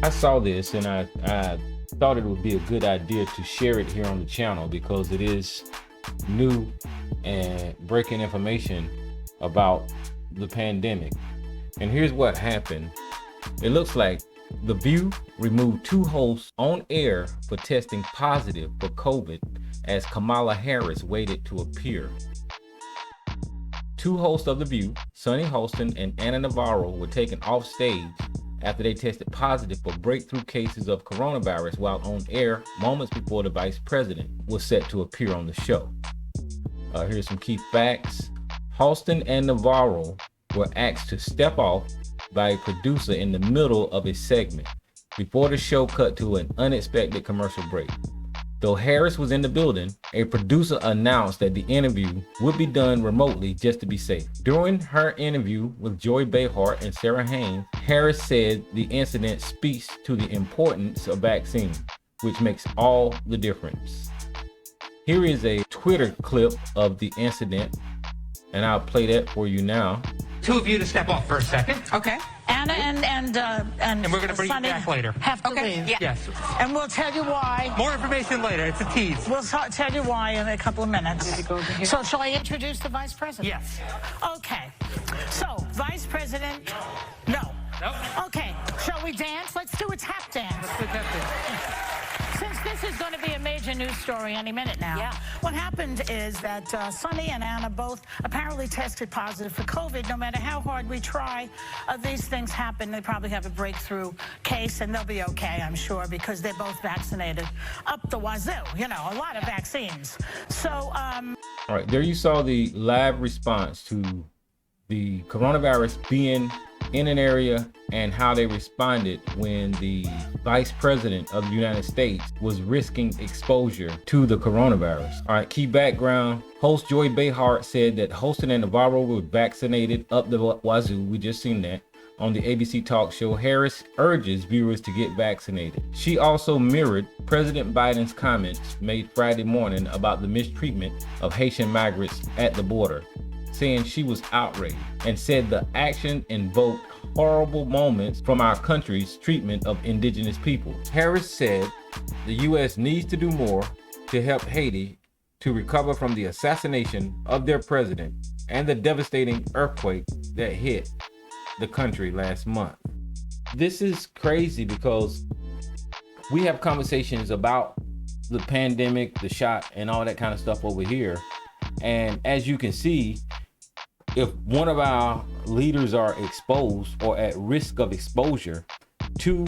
I saw this and I thought it would be a good idea to share it here on the channel because it is new and breaking information about the pandemic. And here's what happened. It looks like The View removed 2 hosts on air for testing positive for COVID as Kamala Harris waited to appear. 2 hosts of The View, Sunny Hostin and Ana Navarro, were taken off stage after they tested positive for breakthrough cases of coronavirus while on air moments before the vice president was set to appear on the show. Here's some key facts. Hostin and Navarro were asked to step off by a producer in the middle of a segment before the show cut to an unexpected commercial break. Though Harris was in the building, a producer announced that the interview would be done remotely just to be safe. During her interview with Joy Behar and Sarah Haynes, Harris said the incident speaks to the importance of vaccines, which makes all the difference. Here is a Twitter clip of the incident, and I'll play that for you now. 2 of you to step off for a second. Okay. Anna and we're going to bring you Sunny back later. have to Okay. leave. Yeah. Yes. And we'll tell you why. More information later. It's a tease. We'll tell you why in a couple of minutes. So shall I introduce the vice president? Yes. Okay. So, vice president, no. Nope. Okay. Shall we dance? Let's do a tap dance. Since this is going to be a major news story any minute now, Yeah. what happened is that Sunny and Anna both apparently tested positive for COVID. No matter how hard we try, these things happen. They probably have a breakthrough case, and they'll be okay, I'm sure, because they're both vaccinated up the wazoo. You know, a lot of vaccines. So, All right, there you saw the live response to the coronavirus being in an area and how they responded when the vice president of the United States was risking exposure to the coronavirus. All right, key background. Host Joy Behar said that Hostin and Navarro were vaccinated up the wazoo. We just seen that. On the ABC talk show, Harris urges viewers to get vaccinated. She also mirrored President Biden's comments made Friday morning about the mistreatment of Haitian migrants at the border, saying she was outraged and said the action invoked horrible moments from our country's treatment of indigenous people. Harris said the U.S. needs to do more to help Haiti to recover from the assassination of their president and the devastating earthquake that hit the country last month. This is crazy because we have conversations about the pandemic, the shot, and all that kind of stuff over here. And as you can see, if one of our leaders are exposed or at risk of exposure to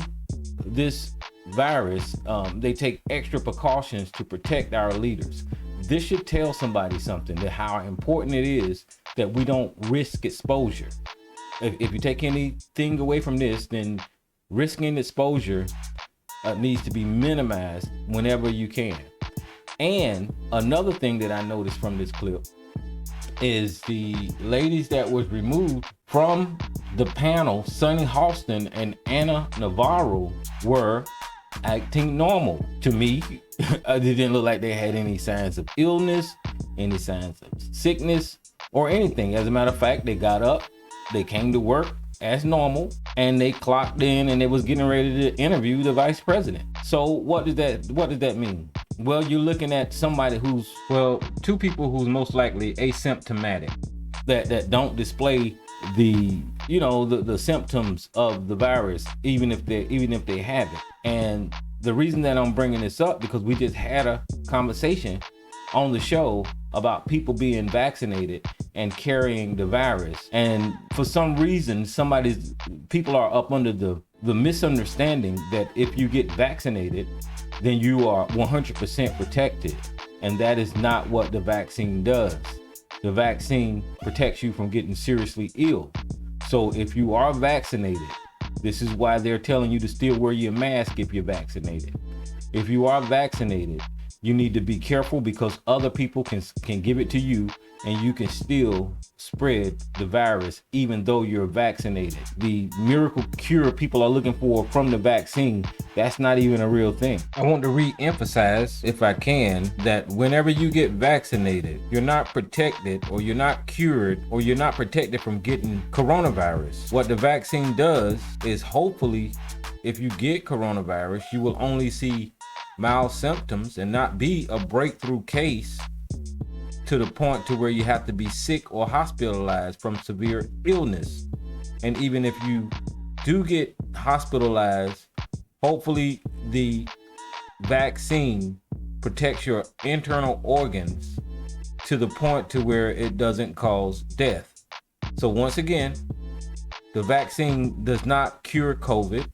this virus, they take extra precautions to protect our leaders. This should tell somebody something, that how important it is that we don't risk exposure. If you take anything away from this, then risking exposure needs to be minimized whenever you can. And another thing that I noticed from this clip is the ladies that was removed from the panel, Sunny Hostin and Ana Navarro, were acting normal. To me, it didn't look like they had any signs of illness, any signs of sickness, or anything. As a matter of fact, they got up, they came to work as normal, and they clocked in and they was getting ready to interview the vice president. So what does that mean? Well, you're looking at somebody who's, well, 2 people who's most likely asymptomatic, that don't display the, you know, the symptoms of the virus, even if they have it. And the reason that I'm bringing this up, because we just had a conversation on the show about people being vaccinated and carrying the virus. And for some reason, people are up under the misunderstanding that if you get vaccinated, then you are 100% protected. And that is not what the vaccine does. The vaccine protects you from getting seriously ill. So if you are vaccinated, this is why they're telling you to still wear your mask if you're vaccinated. If you are vaccinated, you need to be careful because other people can give it to you and you can still spread the virus even though you're vaccinated. The miracle cure people are looking for from the vaccine, that's not even a real thing. I want to re-emphasize, if I can, that whenever you get vaccinated, you're not protected, or you're not cured, or you're not protected from getting coronavirus. What the vaccine does is, hopefully, if you get coronavirus, you will only see mild symptoms and not be a breakthrough case to the point to where you have to be sick or hospitalized from severe illness. And even if you do get hospitalized, hopefully the vaccine protects your internal organs to the point to where it doesn't cause death. So once again, the vaccine does not cure COVID.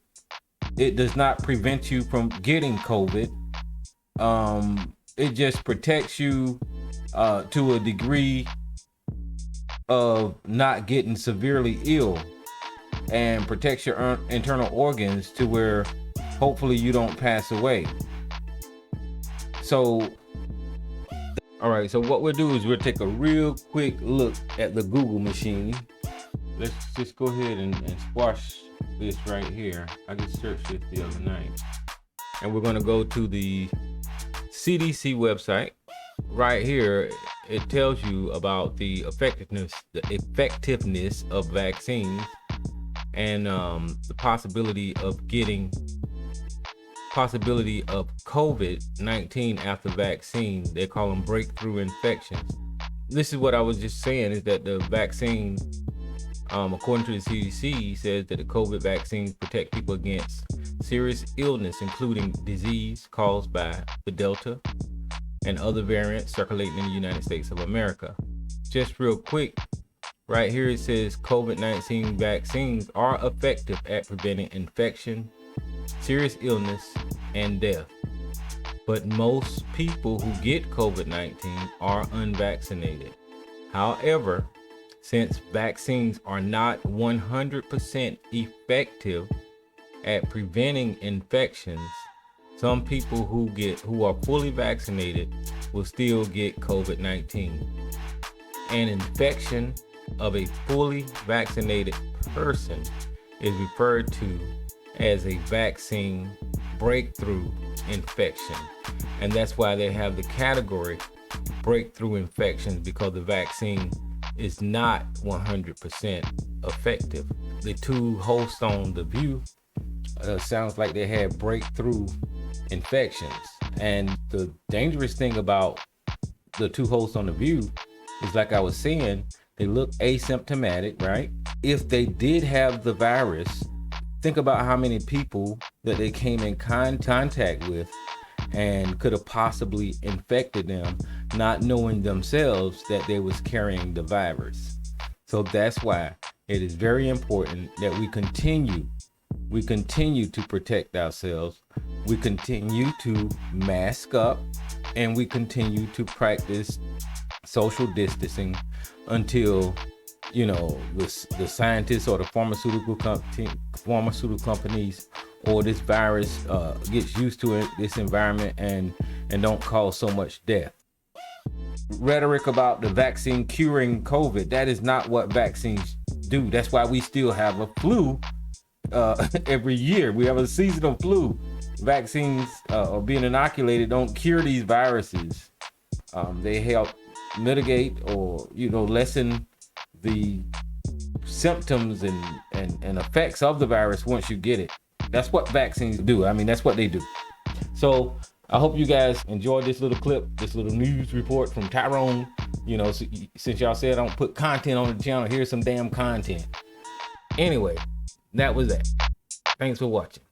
It does not prevent you from getting COVID. It just protects you to a degree of not getting severely ill, and protects your internal organs to where hopefully you don't pass away. So, all right, so what we'll do is we'll take a real quick look at the Google machine. Let's just go ahead and squash this right here. I just searched this the other night. And we're gonna go to the CDC website. Right here, it tells you about the effectiveness of vaccines, and the possibility of COVID-19 after vaccine. They call them breakthrough infections. This is what I was just saying, is that the vaccine, according to the CDC, says that the COVID vaccines protect people against serious illness, including disease caused by the Delta and other variants circulating in the United States of America. Just real quick, right here it says COVID-19 vaccines are effective at preventing infection, serious illness, and death. But most people who get COVID-19 are unvaccinated. However, since vaccines are not 100% effective at preventing infections, some people who are fully vaccinated will still get COVID-19. An infection of a fully vaccinated person is referred to as a vaccine breakthrough infection. And that's why they have the category breakthrough infections, because the vaccine is not 100% effective. The two hosts on The View sounds like they had breakthrough infections. And the dangerous thing about the two hosts on The View is, like I was saying, they look asymptomatic, right? If they did have the virus, think about how many people that they came in contact with and could have possibly infected them, not knowing themselves that they was carrying the virus. So that's why it is very important that we continue to protect ourselves. We continue to mask up, and we continue to practice social distancing until, the scientists or the pharmaceutical companies or this virus gets used to this environment and don't cause so much death. Rhetoric about the vaccine curing COVID, that is not what vaccines do. That's why we still have a flu every year. We have a seasonal flu. Vaccines or being inoculated don't cure these viruses. They help mitigate or lessen the symptoms and effects of the virus once you get it. That's what vaccines do. I mean, that's what they do. So I hope you guys enjoyed this little clip, this little news report from Tyrone. Since y'all said I don't put content on the channel, here's some damn content. Anyway, that was that. Thanks for watching.